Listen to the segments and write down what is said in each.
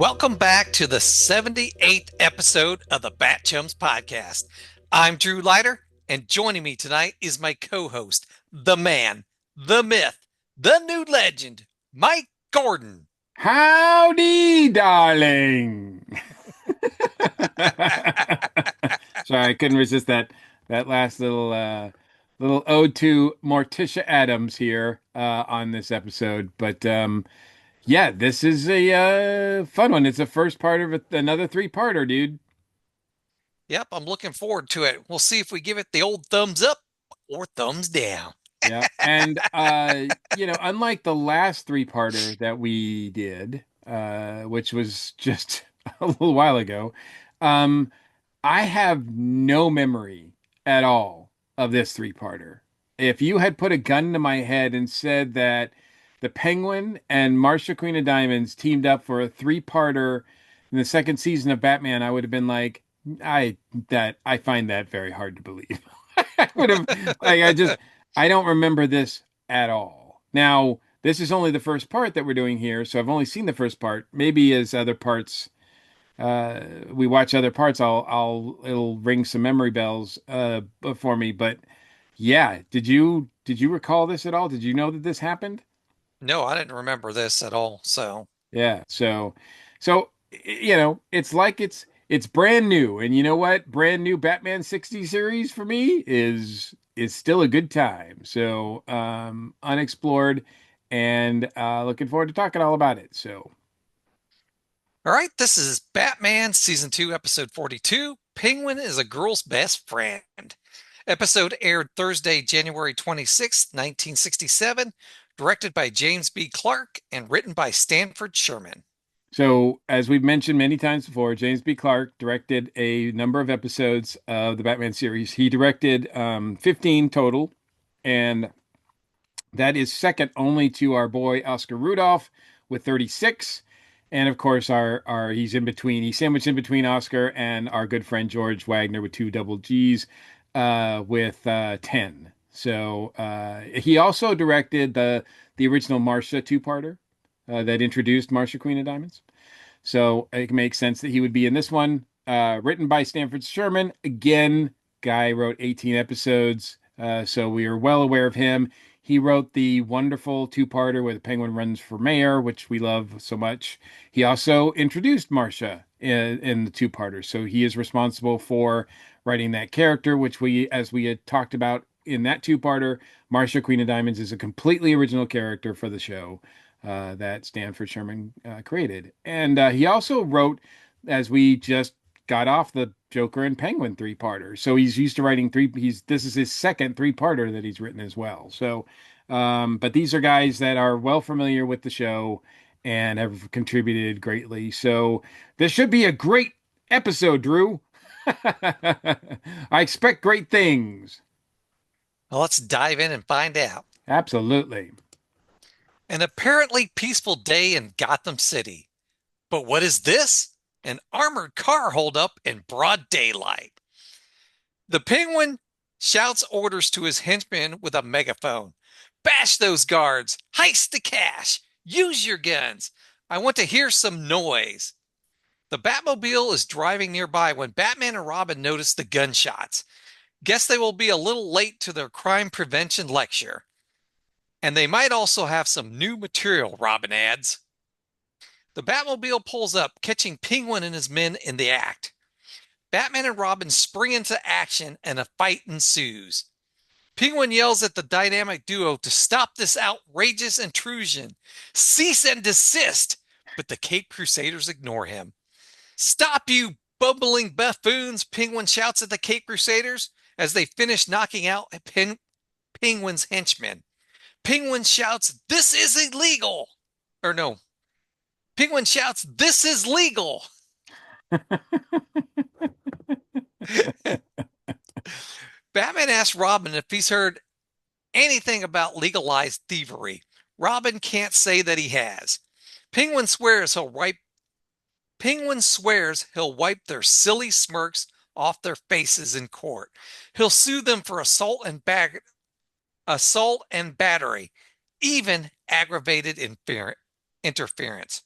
Welcome back to the 78th episode of the BatChums podcast. I'm Drew Leiter, and joining me tonight is my co-host, the man, the myth, the new legend, Mike Gordon. Howdy, darling. Sorry, I couldn't resist that last little ode to Morticia Adams here on this episode. But yeah, this is a fun one. It's the first part of another three-parter, dude. Yep, I'm looking forward to it. We'll see if we give it the old thumbs up or thumbs down. Yeah, and unlike the last three-parter that we did, which was just a little while ago, um, I have no memory at all of this three-parter. If you had put a gun to my head and said that the Penguin and Marsha Queen of Diamonds teamed up for a three-parter in the second season of Batman, I would have been like, I find that very hard to believe. I would have I don't remember this at all. Now, this is only the first part that we're doing here, so I've only seen the first part. Maybe as other parts we watch other parts, it'll ring some memory bells for me. But yeah, did you recall this at all? Did you know that this happened? No, I didn't remember this at all. So, Yeah. So it's like it's brand new, and you know what? Brand new Batman 60 series for me is still a good time. So unexplored, and looking forward to talking all about it. So. all right, this is Batman Season 2, Episode 42. Penguin is a girl's best friend. Episode aired Thursday, January 26, 1967, directed by James B. Clark and written by Stanford Sherman. So, as we've mentioned many times before, James B. Clark directed a number of episodes of the Batman series. He directed 15 total, and that is second only to our boy Oscar Rudolph with 36. And of course, our he's in between. He's sandwiched in between Oscar and our good friend George Wagner with two double G's with 10. So he also directed the original Marsha two-parter that introduced Marsha Queen of Diamonds. So it makes sense that he would be in this one. Written by Stanford Sherman. Again, guy wrote 18 episodes, so we are well aware of him. He wrote the wonderful two-parter where the Penguin runs for mayor, which we love so much. He also introduced Marsha in the two-parter, so he is responsible for writing that character, which as we had talked about in that two-parter, Marsha Queen of Diamonds is a completely original character for the show that Stanford Sherman created. And he also wrote, as we just got off, the Joker and Penguin three-parter. So he's used to writing three. This is his second three-parter that he's written as well. So, but these are guys that are well familiar with the show and have contributed greatly. So this should be a great episode, Drew. I expect great things. Well, let's dive in and find out. Absolutely. An apparently peaceful day in Gotham City. But what is this? An armored car holdup in broad daylight. The Penguin shouts orders to his henchmen with a megaphone. Bash those guards! Heist the cash! Use your guns! I want to hear some noise. The Batmobile is driving nearby when Batman and Robin notice the gunshots. Guess they will be a little late to their crime prevention lecture. And they might also have some new material, Robin adds. The Batmobile pulls up, catching Penguin and his men in the act. Batman and Robin spring into action and a fight ensues. Penguin yells at the dynamic duo to stop this outrageous intrusion. Cease and desist! But the Cape Crusaders ignore him. Stop, you bumbling buffoons! Penguin shouts at the Cape Crusaders as they finish knocking out Penguin's henchmen. Penguin shouts, "This is illegal!" Or no, Penguin shouts, "This is legal!" Batman asks Robin if he's heard anything about legalized thievery. Robin can't say that he has. Penguin swears he'll wipe Penguin swears he'll wipe their silly smirks off their faces in court. He'll sue them for assault and battery, even aggravated interference.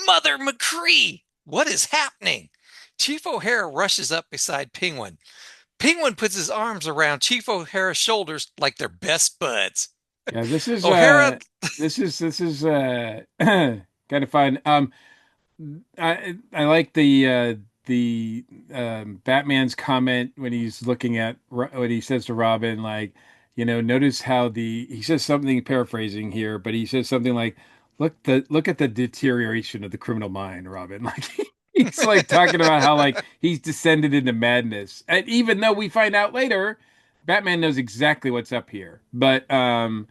Mother McCree! What is happening? Chief O'Hara rushes up beside Penguin. Penguin puts his arms around Chief O'Hara's shoulders like they're best buds. Yeah, this is O'Hara, kind of fun. I like the Batman's comment when he's looking at what he says to Robin, like, notice how he says something, paraphrasing here, but he says something like, look at the deterioration of the criminal mind, Robin." Like he's like talking about how like he's descended into madness, and even though we find out later, Batman knows exactly what's up here, but yeah,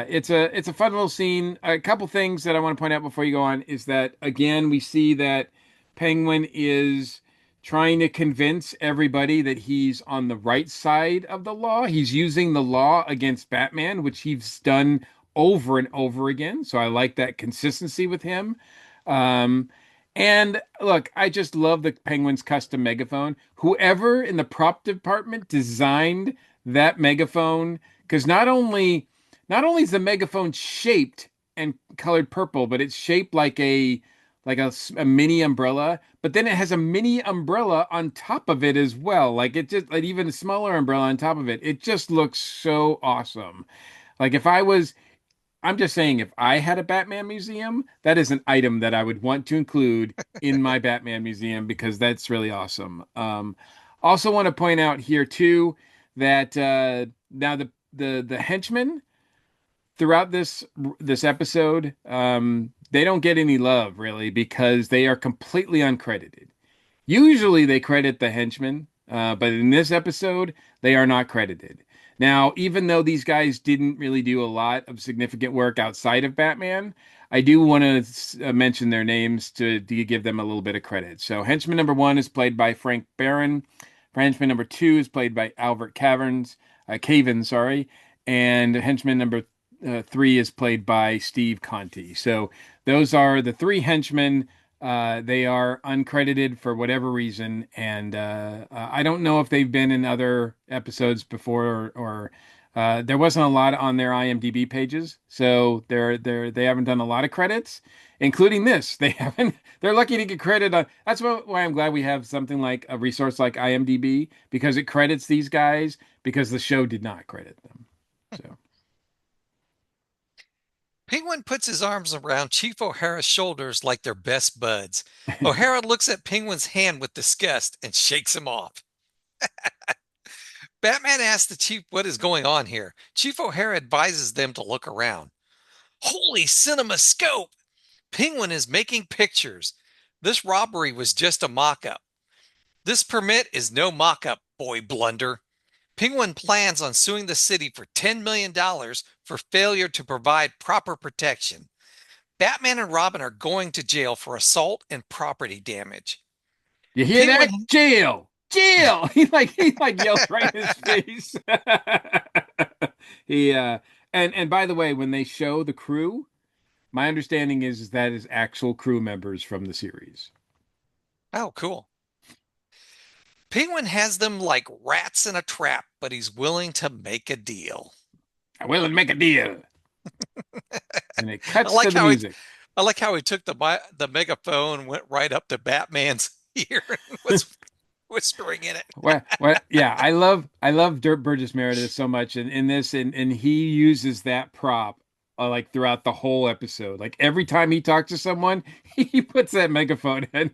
it's a fun little scene. A couple things that I want to point out before you go on is that again we see that Penguin is trying to convince everybody that he's on the right side of the law. He's using the law against Batman, which he's done over and over again. So I like that consistency with him. Um, and look, I just love the Penguin's custom megaphone. Whoever in the prop department designed that megaphone, because not only is the megaphone shaped and colored purple, but it's shaped like a mini umbrella, but then it has a mini umbrella on top of it as well. Like it just like even a smaller umbrella on top of it. It just looks so awesome. Like I'm just saying, if I had a Batman museum, that is an item that I would want to include in my Batman museum because that's really awesome. Also want to point out here too that now the henchmen throughout this episode, they don't get any love really because they are completely uncredited. Usually they credit the henchmen, but in this episode, they are not credited. Now, even though these guys didn't really do a lot of significant work outside of Batman, I do want to mention their names to give them a little bit of credit. So, henchman number one is played by Frank Barron. Henchman number two is played by Albert Caven, sorry, and henchman number three is played by Steve Conti. So, those are the three henchmen. They are uncredited for whatever reason, and I don't know if they've been in other episodes before, or there wasn't a lot on their IMDb pages, so they haven't done a lot of credits, including this. They haven't. They're lucky to get credit on. That's why I'm glad we have something like a resource like IMDb because it credits these guys because the show did not credit them. So. Penguin puts his arms around Chief O'Hara's shoulders like they're best buds. O'Hara looks at Penguin's hand with disgust and shakes him off. Batman asks the chief what is going on here. Chief O'Hara advises them to look around. Holy cinema scope! Penguin is making pictures. This robbery was just a mock up. This permit is no mock up, boy blunder. Penguin plans on suing the city for $10 million for failure to provide proper protection. Batman and Robin are going to jail for assault and property damage. You hear that? Penguin, Jail! Jail! He like yells right in his face. He and by the way, when they show the crew, my understanding is that is actual crew members from the series. oh, cool. Penguin has them like rats in a trap, but he's willing to make a deal. I'm willing to make a deal. And it I cuts to like the how he, music. I like how he took the megaphone, went right up to Batman's ear, and was whispering in it. Yeah, I love Dirk Burgess Meredith so much, and in this, and he uses that prop like throughout the whole episode. Like every time he talks to someone, he puts that megaphone in.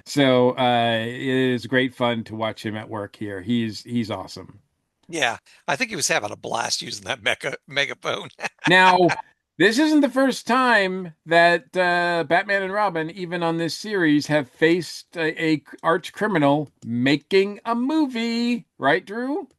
So it is great fun to watch him at work here. He's awesome. Yeah, I think he was having a blast using that megaphone. Now, this isn't the first time that Batman and Robin, even on this series, have faced a arch criminal making a movie, right, Drew?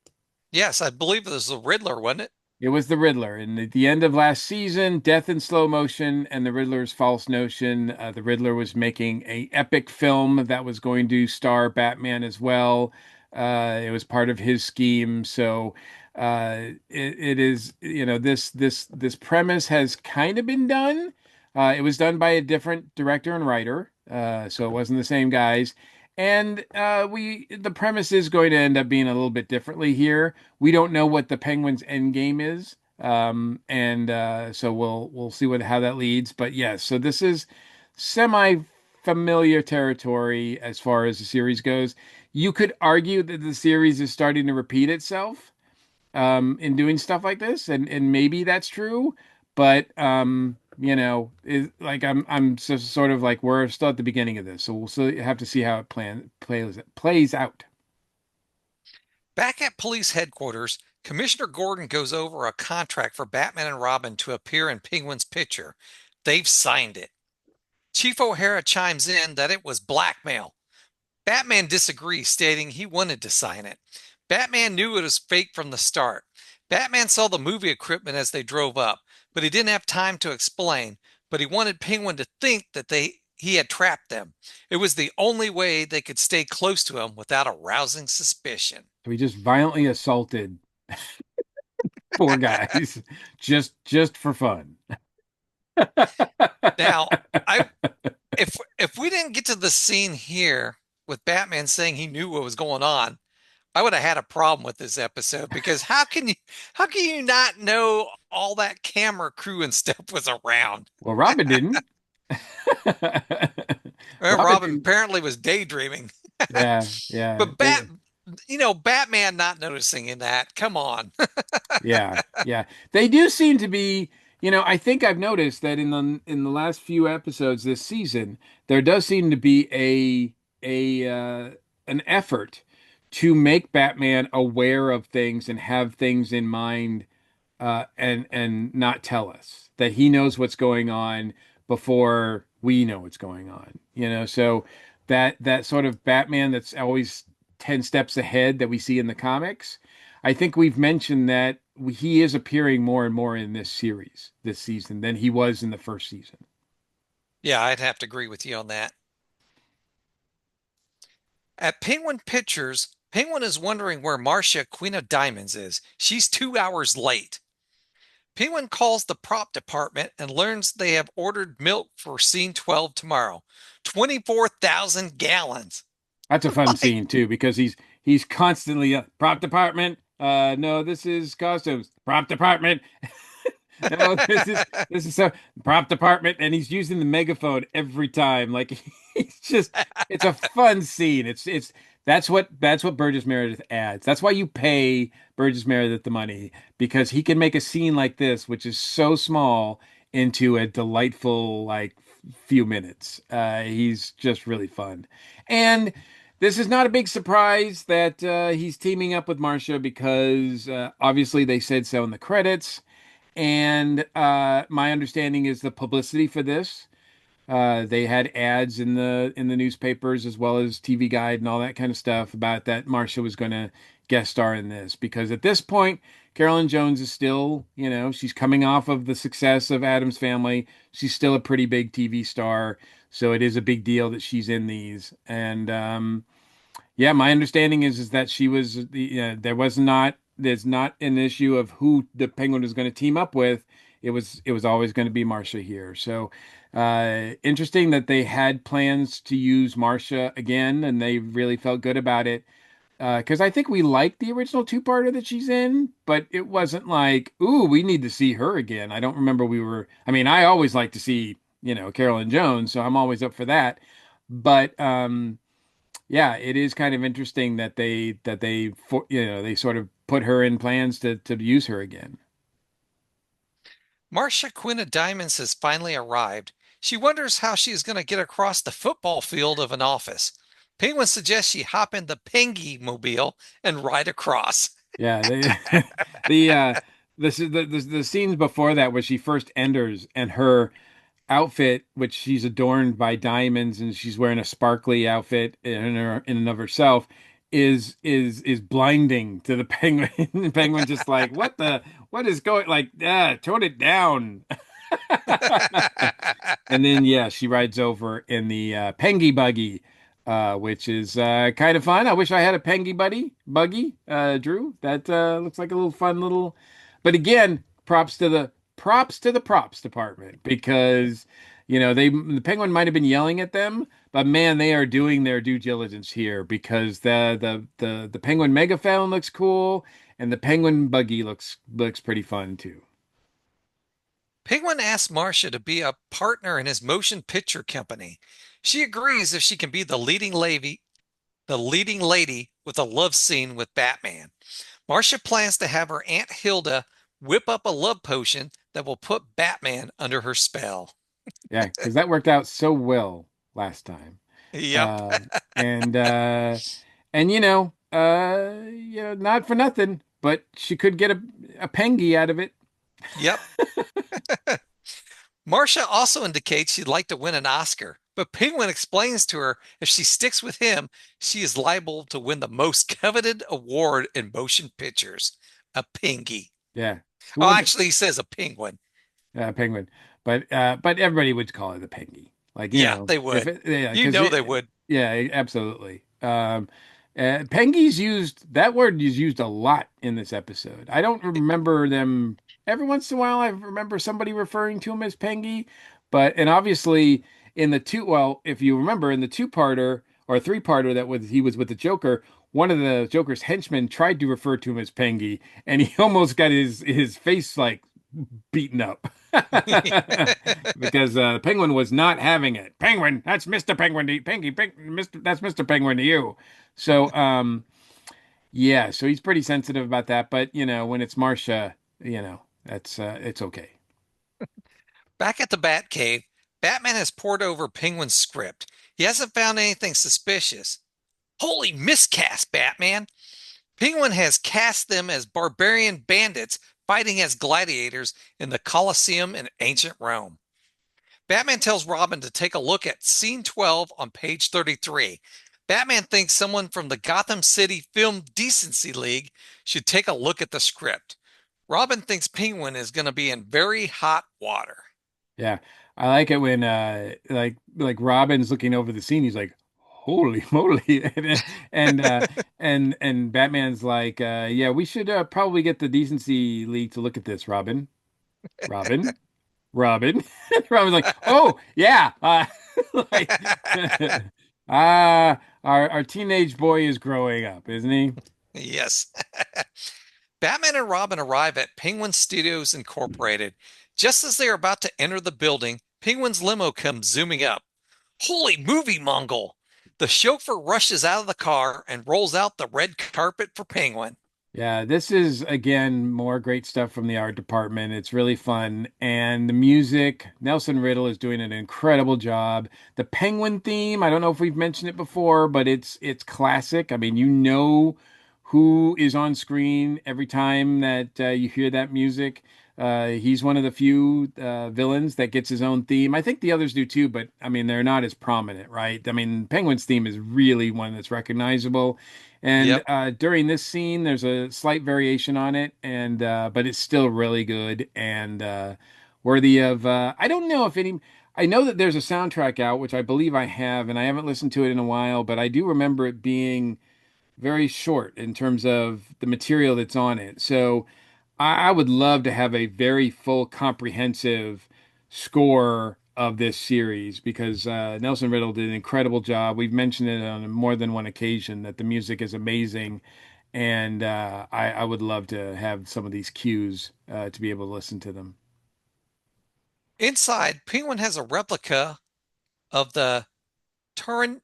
Yes, I believe it was the Riddler, wasn't it? It was the Riddler. And at the end of last season, Death in Slow Motion and the Riddler's False Notion, the Riddler was making a epic film that was going to star Batman as well. It was part of his scheme. So it is, this premise has kind of been done. It was done by a different director and writer, so it wasn't the same guys. And the premise is going to end up being a little bit differently here. We don't know what the Penguins' end game is. And so we'll see what how that leads. But yes, so this is semi-familiar territory as far as the series goes. You could argue that the series is starting to repeat itself in doing stuff like this, and maybe that's true. But like I'm just sort of like we're still at the beginning of this, so we'll still have to see how it plays out. Back at police headquarters, Commissioner Gordon goes over a contract for Batman and Robin to appear in Penguin's picture. They've signed it. Chief O'Hara chimes in that it was blackmail. Batman disagrees, stating he wanted to sign it. Batman knew it was fake from the start. Batman saw the movie equipment as they drove up, but he didn't have time to explain. But he wanted Penguin to think that he had trapped them. It was the only way they could stay close to him without arousing suspicion. We just violently assaulted four guys just for fun. Now, I if we didn't get to the scene here with Batman saying he knew what was going on, I would have had a problem with this episode because how can you not know all that camera crew and stuff was around? Well, Robin didn't. Robin Robin didn't. apparently was daydreaming. Yeah, yeah. But Batman not noticing in that. Come on. Yeah, yeah. They do seem to be, I think I've noticed that in the last few episodes this season, there does seem to be an effort to make Batman aware of things and have things in mind and not tell us that he knows what's going on before we know what's going on. So that sort of Batman that's always 10 steps ahead that we see in the comics. I think we've mentioned that he is appearing more and more in this series this season than he was in the first season. Yeah, I'd have to agree with you on that. At Penguin Pictures, Penguin is wondering where Marsha, Queen of Diamonds, is. She's 2 hours late. Penguin calls the prop department and learns they have ordered milk for scene 12 tomorrow. 24,000 gallons. That's a fun My, scene too because he's constantly prop department. No, this is costumes. Prop department. No, this is so prop department, and he's using the megaphone every time. Like he's just, it's a fun scene. It's that's what Burgess Meredith adds. That's why you pay Burgess Meredith the money because he can make a scene like this, which is so small, into a delightful like few minutes. He's just really fun, and this is not a big surprise that he's teaming up with Marsha because obviously they said so in the credits. And my understanding is the publicity for this. They had ads in the newspapers as well as TV Guide and all that kind of stuff about that Marsha was going to guest star in this because at this point, Carolyn Jones is still, she's coming off of the success of Addams Family. She's still a pretty big TV star, so it is a big deal that she's in these. And yeah, my understanding is that she was there's not an issue of who the Penguin was going to team up with. It was always going to be Marsha here. So interesting that they had plans to use Marsha again, and they really felt good about it. Because I think we liked the original two-parter that she's in, but it wasn't like, ooh, we need to see her again. I don't remember we were. I mean, I always like to see, Carolyn Jones, so I'm always up for that. But yeah, it is kind of interesting that they sort of put her in plans to use her again. Marsha, Queen of Diamonds, has finally arrived. She wonders how she is going to get across the football field of an office. Penguin suggests she hop in the Pengy mobile and ride across. Yeah, the the scenes before that where she first enters and her outfit, which she's adorned by diamonds and she's wearing a sparkly outfit in and of herself, is blinding to the penguin. The penguin just like, what is going like, tone it down. And then yeah, she rides over in the Pengy buggy, which is kind of fun. I wish I had a Pengy buggy, Drew. That looks like a little fun little. But again, props to the props department because the Penguin might have been yelling at them, but man, they are doing their due diligence here because the Penguin megaphone looks cool. And the penguin buggy looks pretty fun too. Penguin asks Marsha to be a partner in his motion picture company. She agrees if she can be the leading lady with a love scene with Batman. Marsha plans to have her Aunt Hilda whip up a love potion that will put Batman under her spell. Yeah, because that worked out so well last time. Yep. Uh, and not for nothing, but she could get a pengy out of it. Yep. Marsha also indicates she'd like to win an Oscar, but Penguin explains to her if she sticks with him, she is liable to win the most coveted award in motion pictures, a pingy. Yeah. Who Oh, wins it? actually, he says a penguin. Penguin. But everybody would call it a pengy. Like, Yeah, they if would. it, yeah, You because know they would. yeah, absolutely. Pengy's used, that word is used a lot in this episode. I don't remember them every once in a while. I remember somebody referring to him as Pengy, and obviously in the well, if you remember in the two-parter or three-parter he was with the Joker, one of the Joker's henchmen tried to refer to him as Pengy, and he almost got his face like beaten up because Penguin was not having it. Penguin, that's Mr. Penguin to that's Mr. Penguin to you. So, yeah, so he's pretty sensitive about that. But when it's Marsha, that's it's okay. Back at the Batcave, Batman has pored over Penguin's script. He hasn't found anything suspicious. Holy miscast, Batman! Penguin has cast them as barbarian bandits fighting as gladiators in the Colosseum in ancient Rome. Batman tells Robin to take a look at scene 12 on page 33. Batman thinks someone from the Gotham City Film Decency League should take a look at the script. Robin thinks Penguin is going to be in very hot water. Yeah, I like it when like Robin's looking over the scene. He's like, "Holy moly!" and Batman's like, "Yeah, we should probably get the Decency League to look at this, Robin." Robin. Robin. Robin's like, oh yeah, like, our teenage boy is growing up, isn't he? Yes. Batman and Robin arrive at Penguin Studios Incorporated. Just as they are about to enter the building, Penguin's limo comes zooming up. Holy movie Mongol! The chauffeur rushes out of the car and rolls out the red carpet for Penguin. Yeah, this is again more great stuff from the art department. It's really fun. And the music, Nelson Riddle is doing an incredible job. The Penguin theme, I don't know if we've mentioned it before, but it's classic. I mean, you know who is on screen every time that you hear that music. He's one of the few villains that gets his own theme. I think the others do too, but I mean, they're not as prominent, right? I mean, Penguin's theme is really one that's recognizable. And Yep. during this scene, there's a slight variation on it, and but it's still really good and worthy of. I don't know if any. I know that there's a soundtrack out, which I believe I have, and I haven't listened to it in a while, but I do remember it being very short in terms of the material that's on it. So I would love to have a very full, comprehensive score of this series because Nelson Riddle did an incredible job. We've mentioned it on more than one occasion that the music is amazing, and I would love to have some of these cues to be able to listen to them. Inside, Penguin has a replica of the Turan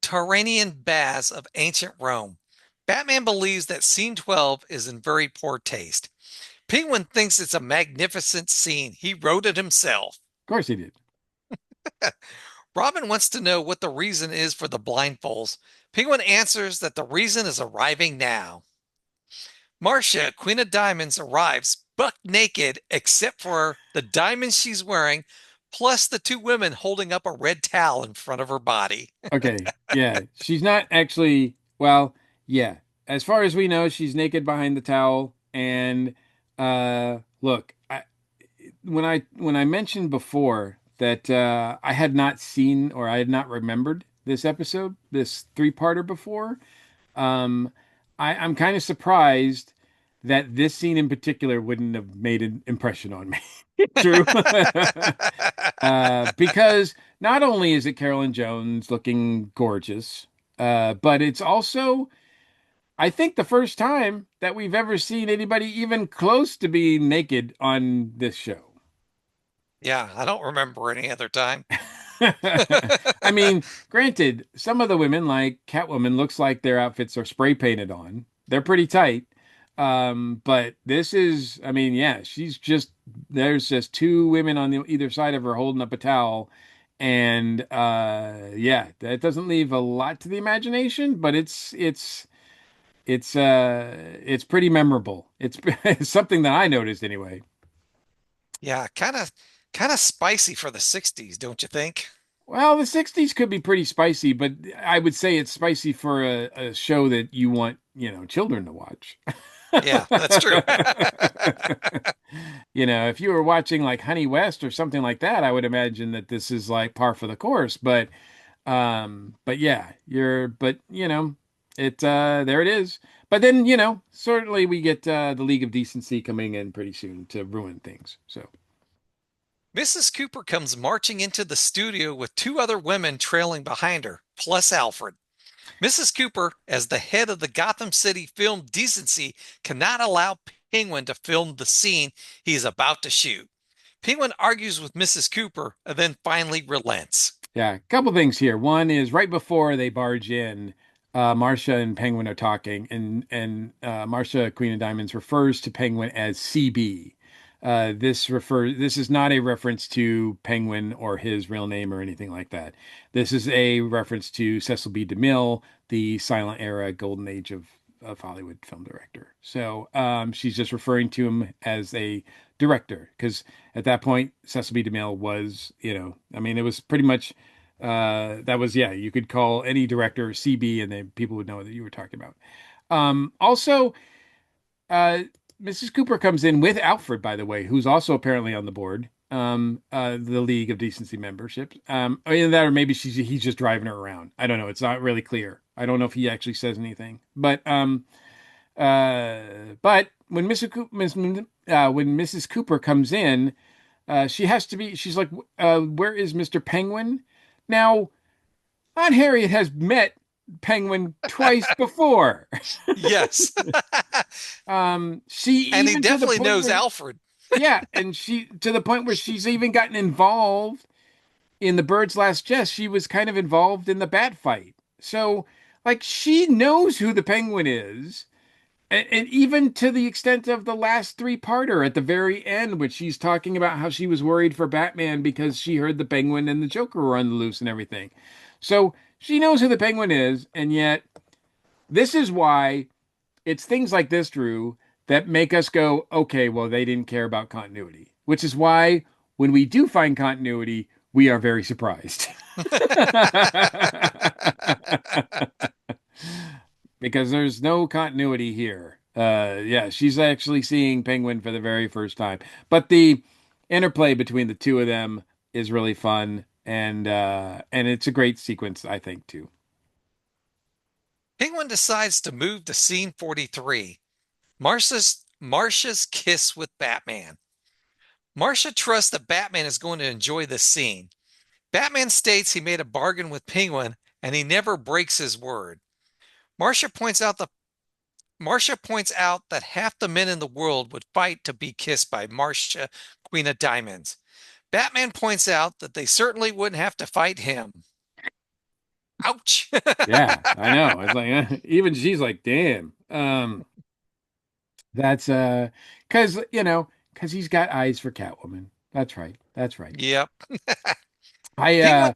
Turanian baths of ancient Rome. Batman believes that scene 12 is in very poor taste. Penguin thinks it's a magnificent scene. He wrote it himself. Of course he did. Robin wants to know what the reason is for the blindfolds. Penguin answers that the reason is arriving now. Marsha, Queen of Diamonds, arrives buck naked except for the diamonds she's wearing, plus the two women holding up a red towel in front of her body. Okay, yeah, she's not actually. Well, yeah. As far as we know, she's naked behind the towel. And look, when I mentioned before that I had not seen or I had not remembered this episode, this three-parter before, um, I'm kind of surprised that this scene in particular wouldn't have made an impression on me. True. Because not only is it Carolyn Jones looking gorgeous, but it's also I think the first time that we've ever seen anybody even close to being naked on this show. Yeah, I don't remember any other time. I mean, granted, some of the women, like Catwoman, looks like their outfits are spray painted on. They're pretty tight. But this is, I mean, yeah, there's just two women on either side of her holding up a towel. And yeah, that doesn't leave a lot to the imagination, but it's pretty memorable. It's something that I noticed anyway. Yeah, kind of spicy for the 60s, don't you think? Well, the 60s could be pretty spicy, but I would say it's spicy for a show that you want, children to watch. Yeah, that's true. If you were watching like Honey West or something like that, I would imagine that this is like par for the course. But yeah, it there it is. But then, certainly we get the League of Decency coming in pretty soon to ruin things. So, Mrs. Cooper comes marching into the studio with two other women trailing behind her, plus Alfred. Mrs. Cooper, as the head of the Gotham City Film Decency, cannot allow Penguin to film the scene he is about to shoot. Penguin argues with Mrs. Cooper and then finally relents. yeah, a couple things here. One is right before they barge in, Marsha and Penguin are talking, and Marsha, Queen of Diamonds, refers to Penguin as CB. This is not a reference to Penguin or his real name or anything like that. This is a reference to Cecil B. DeMille, the silent era golden age of Hollywood film director. So she's just referring to him as a director because at that point Cecil B. DeMille was, I mean, it was pretty much that was, yeah, you could call any director CB and then people would know that you were talking about. Also, uh, Mrs. Cooper comes in with Alfred, by the way, who's also apparently on the board, the League of Decency membership. Either that or maybe he's just driving her around. I don't know. It's not really clear. I don't know if he actually says anything. But when Mrs. Cooper comes in, she's like, where is Mr. Penguin? Now, Aunt Harriet has met Penguin twice before. Yes. She And he even to the definitely point knows where, Alfred. yeah, and she to the point where she's even gotten involved in the Bird's Last Jest. She was kind of involved in the bat fight. So, like, she knows who the Penguin is. And even to the extent of the last three-parter at the very end, which she's talking about how she was worried for Batman because she heard the Penguin and the Joker were on the loose and everything. So she knows who the Penguin is, and yet this is why it's things like this, Drew, that make us go, okay, well, they didn't care about continuity, which is why when we do find continuity, we are very surprised. Because there's no continuity here. Yeah, she's actually seeing Penguin for the very first time. But the interplay between the two of them is really fun, and it's a great sequence, I think, too. Penguin decides to move to scene 43. Marsha's kiss with Batman. Marsha trusts that Batman is going to enjoy this scene. Batman states he made a bargain with Penguin and he never breaks his word. Marsha points out the Marsha points out that half the men in the world would fight to be kissed by Marsha, Queen of Diamonds. Batman points out that they certainly wouldn't have to fight him. Ouch. Yeah, I know. It's like even she's like, damn. That's because he's got eyes for Catwoman. That's right. That's right. Yep. I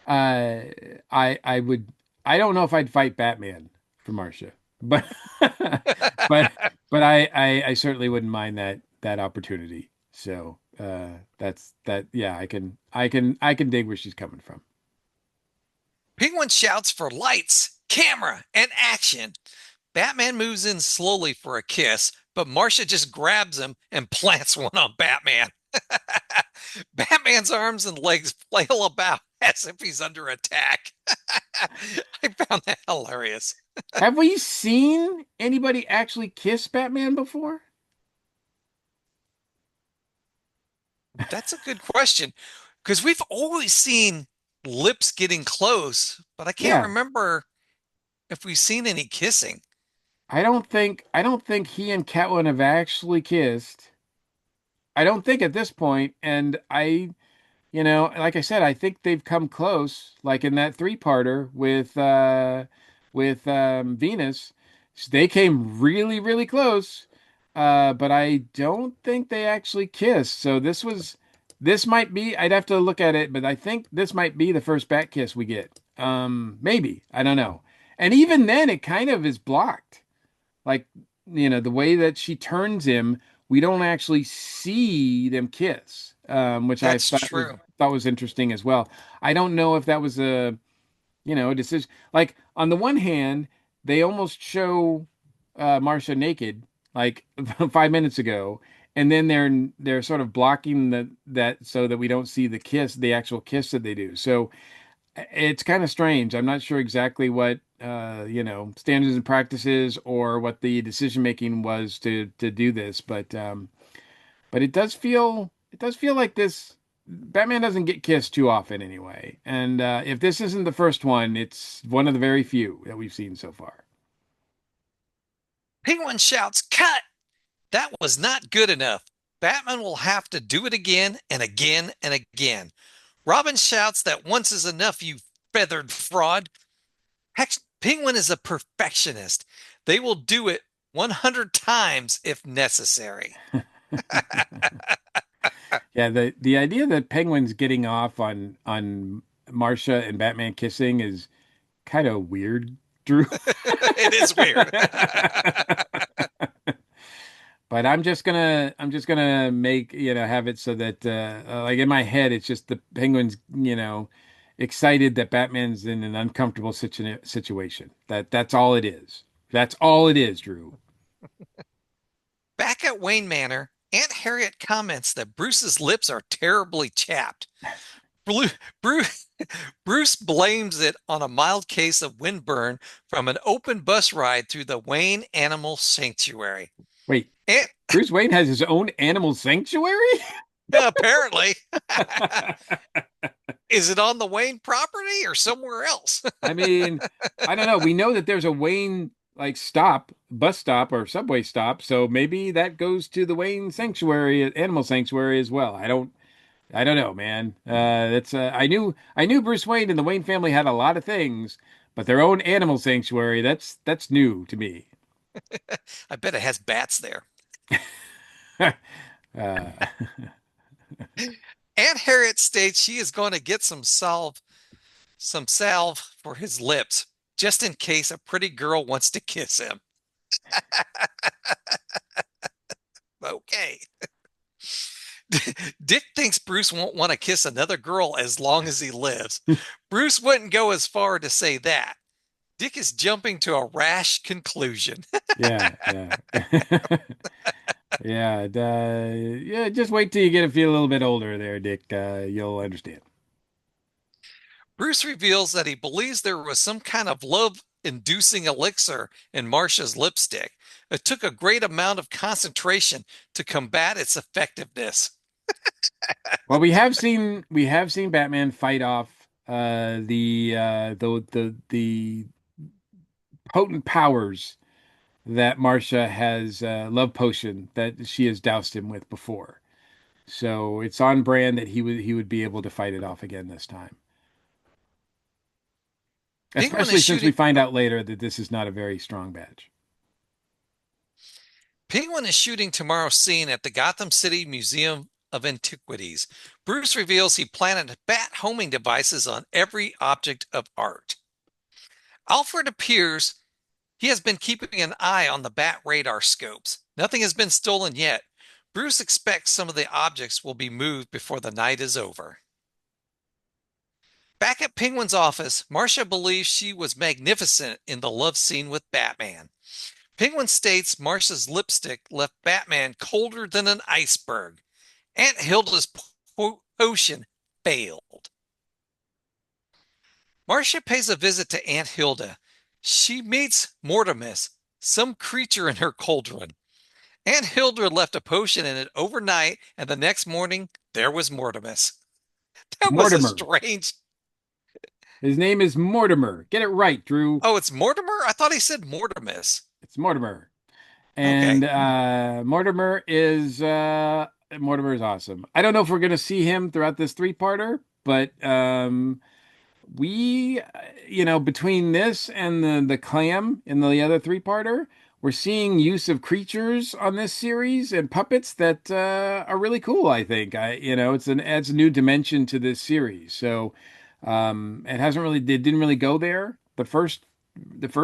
Penguin I would I don't know if I'd fight Batman for Marcia, but but I certainly wouldn't mind that opportunity. So that's that yeah, I can dig where she's coming from. Penguin shouts for lights, camera, and action. Batman moves in slowly for a kiss, but Marsha just grabs him and plants one on Batman. Batman's arms and legs flail about as if he's under attack. I found that hilarious. Have we seen anybody actually kiss Batman before? That's a good question because we've always seen lips getting close, but I can't Yeah. remember if we've seen any kissing. I don't think he and Catelyn have actually kissed. I don't think at this point, and like I said, I think they've come close, like in that three-parter with Venus. They came really, really close. But I don't think they actually kissed. So this might be, I'd have to look at it, but I think this might be the first bat kiss we get. Maybe. I don't know. And even then it kind of is blocked. Like, the way that she turns him, we don't actually see them kiss, which I That's thought true. was interesting as well. I don't know if that was a decision. Like on the one hand, they almost show Marsha naked like 5 minutes ago, and then they're sort of blocking that so that we don't see the actual kiss that they do. So it's kind of strange. I'm not sure exactly what standards and practices or what the decision making was to do this, but it does feel like this Batman doesn't get kissed too often anyway. And if this isn't the first one, it's one of the very few that we've seen so far. Penguin shouts, "Cut! That was not good enough. Batman will have to do it again and again and again." Robin shouts that once is enough, you feathered fraud. Heck, Penguin is a perfectionist. They will do it 100 times if necessary. Yeah, the idea that Penguin's getting off on Marsha and Batman kissing is kind of weird, Drew. It is weird. But I'm just gonna make have it so that like in my head it's just the Penguin's excited that Batman's in an uncomfortable situation. That's all it is. That's all it is, Drew. Back at Wayne Manor, Aunt Harriet comments that Bruce's lips are terribly chapped. Bruce, Bruce blames it on a mild case of windburn from an open bus ride through the Wayne Animal Sanctuary. Wait, And Bruce Wayne has his own animal sanctuary? apparently, is it on the Wayne property or somewhere else? I mean, I don't know. We know that there's a Wayne like bus stop or subway stop, so maybe that goes to the Wayne sanctuary, animal sanctuary as well. I don't know, man. That's I knew Bruce Wayne and the Wayne family had a lot of things, but their own animal sanctuary, that's new to me. I bet it has bats there. Uh, Aunt Harriet states she is going to get some salve for his lips, just in case a pretty girl wants to kiss him. Okay. Dick thinks Bruce won't want to kiss another girl as long as he lives. Bruce wouldn't go as far to say that. Dick is jumping to a rash conclusion. yeah, yeah. Yeah, yeah, just wait till you get to feel a little bit older there, Dick. You'll understand. Bruce reveals that he believes there was some kind of love inducing elixir in Marsha's lipstick. It took a great amount of concentration to combat its effectiveness. Well, we have seen Batman fight off the potent powers that Marsha has love potion that she has doused him with before. So it's on brand that he would be able to fight it off again this time. Penguin Especially is since we shooting find out later that this is not a very strong badge. Penguin is shooting tomorrow's scene at the Gotham City Museum of Antiquities. Bruce reveals he planted bat homing devices on every object of art. Alfred appears. He has been keeping an eye on the bat radar scopes. Nothing has been stolen yet. Bruce expects some of the objects will be moved before the night is over. Back at Penguin's office, Marcia believes she was magnificent in the love scene with Batman. Penguin states Marcia's lipstick left Batman colder than an iceberg. Aunt Hilda's potion failed. Marcia pays a visit to Aunt Hilda. She meets Mortimus, some creature in her cauldron. Aunt Hilda left a potion in it overnight, and the next morning there was Mortimus. That was a Mortimer. strange. His name is Mortimer. Get it right, Drew. Oh, it's Mortimer? I thought he said Mortimus. It's Mortimer. And Okay. Mortimer is awesome. I don't know if we're going to see him throughout this three-parter, but we between this and the clam in the other three-parter, we're seeing use of creatures on this series and puppets that are really cool, I think. It's an adds a new dimension to this series. So it didn't really go there the first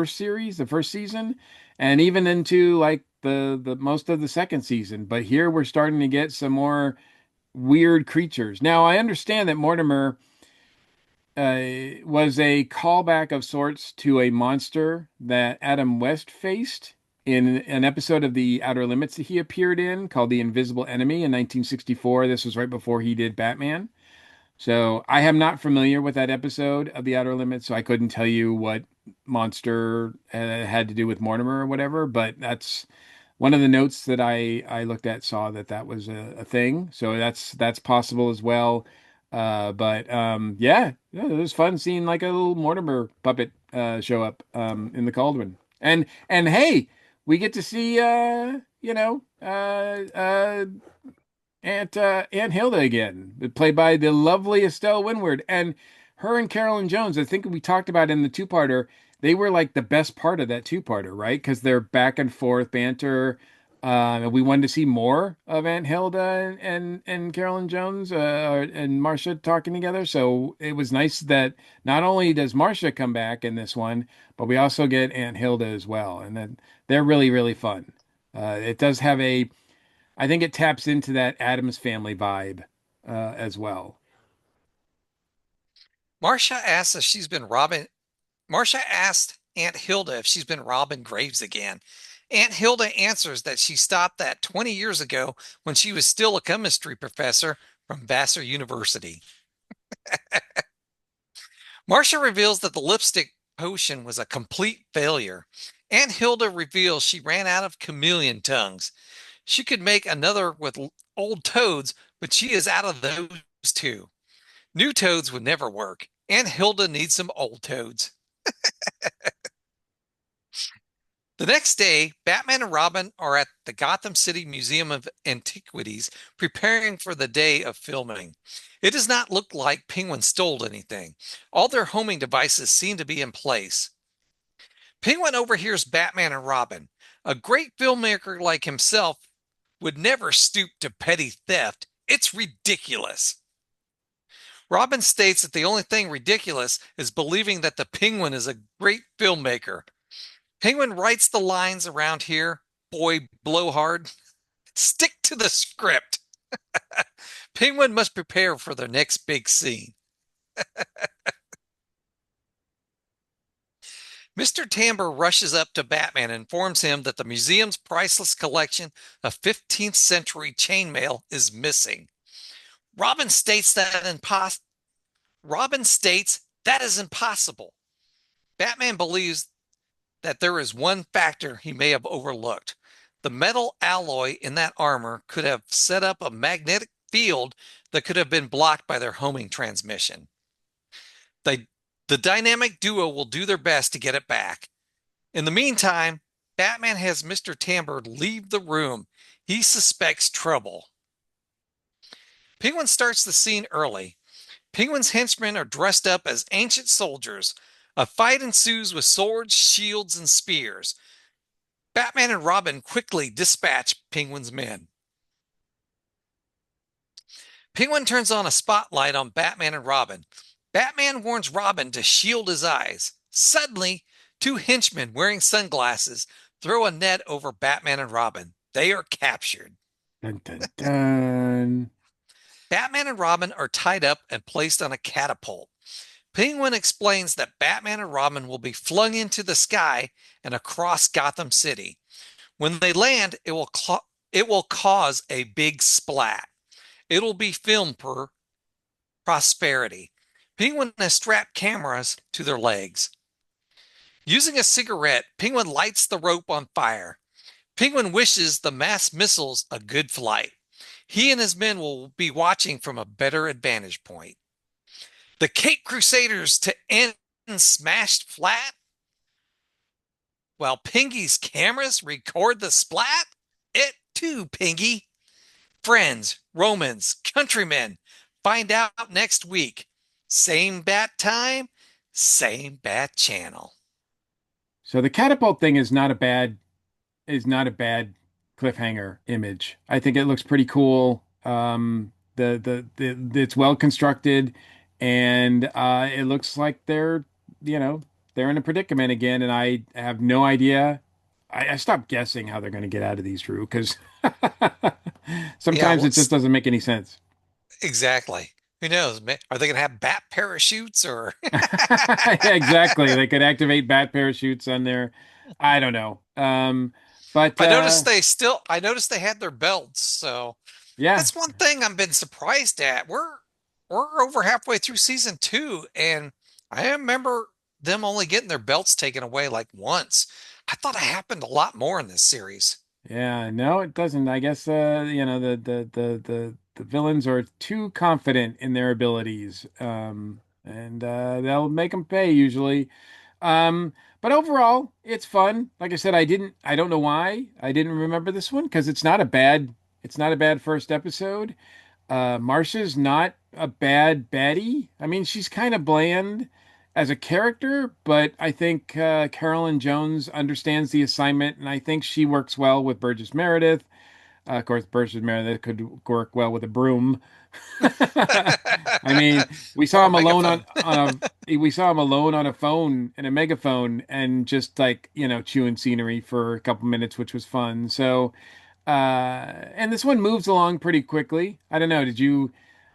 series, the first season, and even into like the most of the second season. But here we're starting to get some more weird creatures. Now I understand that Mortimer was a callback of sorts to a monster that Adam West faced in an episode of The Outer Limits that he appeared in called The Invisible Enemy in 1964. This was right before he did Batman. So I am not familiar with that episode of The Outer Limits, so I couldn't tell you what monster had to do with Mortimer or whatever. But that's one of the notes that I looked at saw that that was a thing. So that's possible as well. But it was fun seeing like a little Mortimer puppet show up in the Cauldron. And hey, we get to see Aunt Hilda again, played by the lovely Estelle Winward, and her and Carolyn Jones. I think we talked about in the two-parter. They were like the best part of that two-parter, right? Because they're back and forth banter. We wanted to see more of Aunt Hilda and Carolyn Jones and Marsha talking together. So it was nice that not only does Marsha come back in this one, but we also get Aunt Hilda as well, and then they're really really fun. It does have a I think it taps into that Addams Family vibe as well. Marcia asks if she's been robbing. Marcia asked Aunt Hilda if she's been robbing graves again. Aunt Hilda answers that she stopped that 20 years ago when she was still a chemistry professor from Vassar University. Marcia reveals that the lipstick potion was a complete failure. Aunt Hilda reveals she ran out of chameleon tongues. She could make another with old toads, but she is out of those too. New toads would never work. Aunt Hilda needs some old toads. The next day, Batman and Robin are at the Gotham City Museum of Antiquities preparing for the day of filming. It does not look like Penguin stole anything. All their homing devices seem to be in place. Penguin overhears Batman and Robin. A great filmmaker like himself would never stoop to petty theft. It's ridiculous. Robin states that the only thing ridiculous is believing that the Penguin is a great filmmaker. Penguin writes the lines around here. Boy, blowhard. Stick to the script. Penguin must prepare for the next big scene. Mr. Tamber rushes up to Batman and informs him that the museum's priceless collection of 15th century chainmail is missing. Robin states that impos- Robin states that is impossible. Batman believes that there is one factor he may have overlooked. The metal alloy in that armor could have set up a magnetic field that could have been blocked by their homing transmission. They, the dynamic duo will do their best to get it back. In the meantime, Batman has Mr. Tamber leave the room. He suspects trouble. Penguin starts the scene early. Penguin's henchmen are dressed up as ancient soldiers. A fight ensues with swords, shields, and spears. Batman and Robin quickly dispatch Penguin's men. Penguin turns on a spotlight on Batman and Robin. Batman warns Robin to shield his eyes. Suddenly, two henchmen wearing sunglasses throw a net over Batman and Robin. They are captured. Dun dun dun. Batman and Robin are tied up and placed on a catapult. Penguin explains that Batman and Robin will be flung into the sky and across Gotham City. When they land, it will cause a big splat. It'll be filmed for prosperity. Penguin has strapped cameras to their legs. Using a cigarette, Penguin lights the rope on fire. Penguin wishes the mass missiles a good flight. He and his men will be watching from a better vantage point. The Cape Crusaders to end smashed flat? while Pingy's cameras record the splat? It too, Pingy. Friends, Romans, countrymen, find out next week. Same bat time, same bat channel. So the catapult thing is not a bad cliffhanger image. I think it looks pretty cool. It's well constructed, and it looks like you know, they're in a predicament again, and I have no idea. I stopped guessing how they're going to get out of these, Drew, because Yeah, sometimes well, it just doesn't make any sense. exactly. Who knows? Are they going to have bat parachutes or? Yeah, exactly. They could activate bat parachutes on there. I don't know. But I noticed they had their belts. So yeah, that's one thing I've been surprised at. We're over halfway through season two, and I remember them only getting their belts taken away like once. I thought it happened a lot more in this series. yeah, no, it doesn't. I guess the villains are too confident in their abilities, and they'll make them pay usually. Um, but overall, it's fun. Like I said, I don't know why I didn't remember this one because it's not a bad first episode. Marsha's not a bad baddie. I mean, she's kind of bland as a character, but I think Carolyn Jones understands the assignment, and I think she works well with Burgess Meredith. Of course, Burgess Meredith could work well with a broom. I mean, we saw Or a him alone megaphone. we saw him alone on a phone and a megaphone and just like, chewing scenery for a couple minutes, which was fun. So, and this one moves along pretty quickly. I don't know.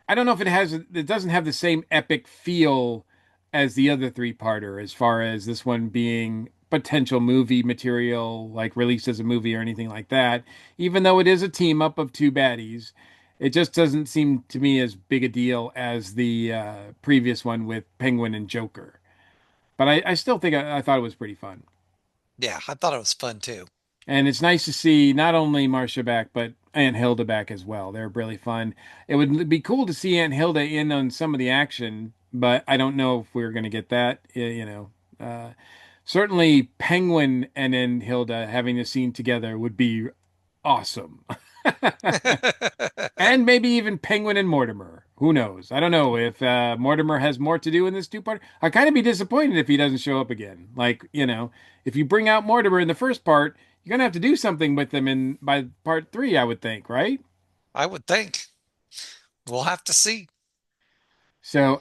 I don't know if it doesn't have the same epic feel as the other three-parter as far as this one being potential movie material, like released as a movie or anything like that. Even though it is a team up of two baddies, it just doesn't seem to me as big a deal as the previous one with Penguin and Joker. But I still think I thought it was pretty fun. Yeah, I thought it was fun too. And it's nice to see not only Marsha back, but Aunt Hilda back as well. They're really fun. It would be cool to see Aunt Hilda in on some of the action, but I don't know if we're going to get that. Certainly Penguin and Aunt Hilda having a scene together would be awesome. And maybe even Penguin and Mortimer. Who knows? I don't know if Mortimer has more to do in this two-part. I'd kind of be disappointed if he doesn't show up again. Like, if you bring out Mortimer in the first part, you're gonna have to do something with them in by part three, I would think, right? I would think. We'll have to see. So,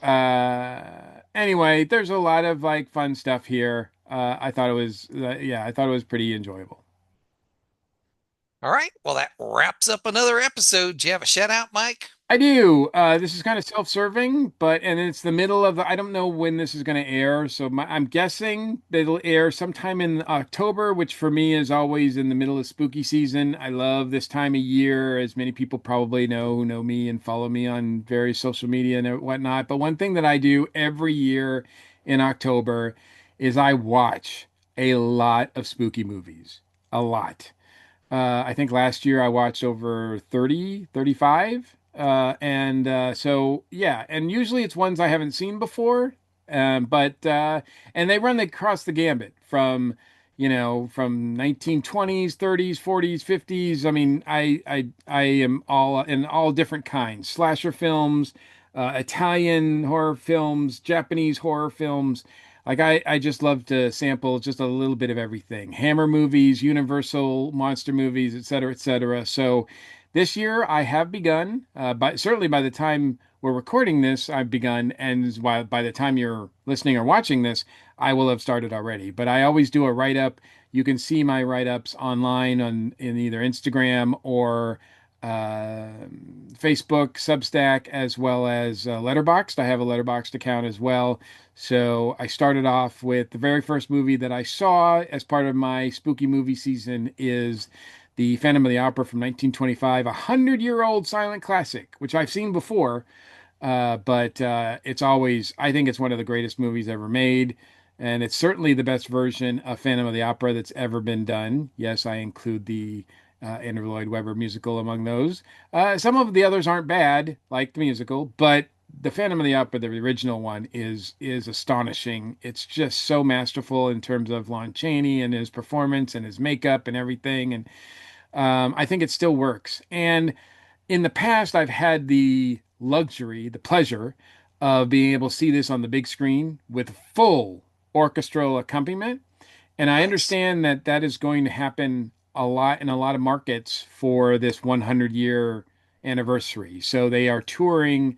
anyway, there's a lot of like fun stuff here. I thought it was pretty enjoyable. All right. Well, that wraps up another episode. Do you have a shout out, Mike? I do. This is kind of self-serving, and it's the middle of I don't know when this is going to air, so I'm guessing that it'll air sometime in October, which for me is always in the middle of spooky season. I love this time of year, as many people probably know who know me and follow me on various social media and whatnot. But one thing that I do every year in October is I watch a lot of spooky movies. A lot. I think last year I watched over 30, 35. So yeah, and usually it's ones I haven't seen before. But and they run across the gambit from 1920s, 30s, 40s, 50s. I mean, I am all in all different kinds. Slasher films, Italian horror films, Japanese horror films. Like I just love to sample just a little bit of everything. Hammer movies, Universal monster movies, et cetera, et cetera. So this year I have begun, but certainly by the time we're recording this, I've begun, and by the time you're listening or watching this, I will have started already. But I always do a write-up. You can see my write-ups online in either Instagram or uh, Facebook, Substack, as well as Letterboxd. I have a Letterboxd account as well. So I started off with the very first movie that I saw as part of my spooky movie season is the Phantom of the Opera from 1925, a 100-year-old silent classic, which I've seen before, but I think it's one of the greatest movies ever made. And it's certainly the best version of Phantom of the Opera that's ever been done. Yes, I include the Andrew Lloyd Webber musical among those. Some of the others aren't bad, like the musical, but the Phantom of the Opera, the original one, is astonishing. It's just so masterful in terms of Lon Chaney and his performance and his makeup and everything. And I think it still works. And in the past, I've had the luxury, the pleasure of being able to see this on the big screen with full orchestral accompaniment. And I Nice. understand that that is going to happen a lot in a lot of markets for this 100-year anniversary. So they are touring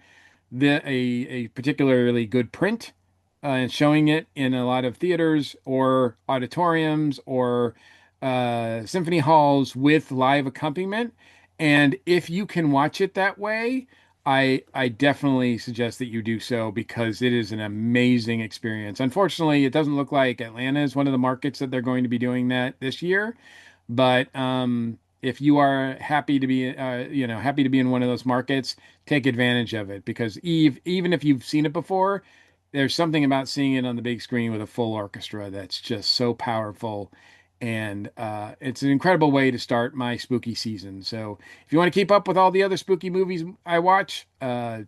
a particularly good print and showing it in a lot of theaters or auditoriums or symphony halls with live accompaniment. And if you can watch it that way, I definitely suggest that you do so because it is an amazing experience. Unfortunately, it doesn't look like Atlanta is one of the markets that they're going to be doing that this year. But if you are happy to be, happy to be in one of those markets, take advantage of it because even if you've seen it before, there's something about seeing it on the big screen with a full orchestra that's just so powerful. And it's an incredible way to start my spooky season. So if you want to keep up with all the other spooky movies I watch,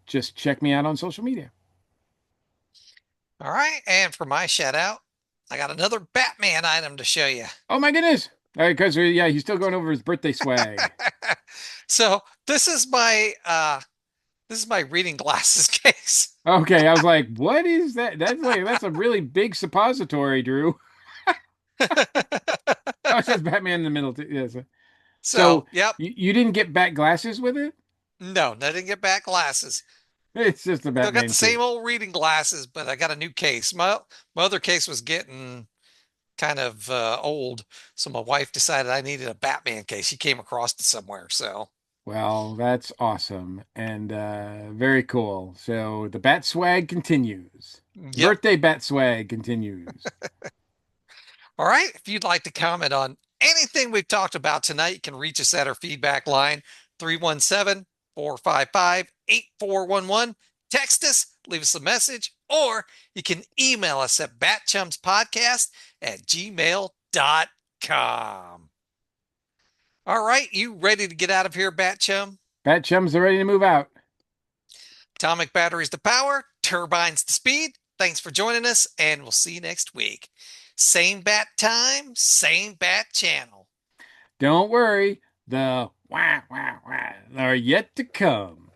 just check me out on social media. All right. And for my shout out, I got another Batman item to show you. Oh my goodness! All right, because yeah, he's still going over his birthday swag. So this is my reading glasses case. Okay, I was like, what is that? That's a really big suppository, Drew. Oh, it says Batman in the middle too. Yes. So So, yep. you didn't get back glasses with it? No, I didn't get back glasses. It's just a Still got Batman the same cape. old reading glasses, but I got a new case. My other case was getting kind of old, so my wife decided I needed a Batman case. She came across it somewhere, so Well, that's awesome and very cool. So the Bat swag continues. yep. Birthday Bat swag continues. All right. If you'd like to comment on anything we've talked about tonight, you can reach us at our feedback line 317-455-8411. Text us, leave us a message, or you can email us at batchumspodcast@gmail.com. All right, you ready to get out of here, Bat Chum? Bat chums are ready to move out. Atomic batteries to power, turbines to speed. Thanks for joining us, and we'll see you next week. Same bat time, same bat channel. Don't worry, the wah wah wah are yet to come.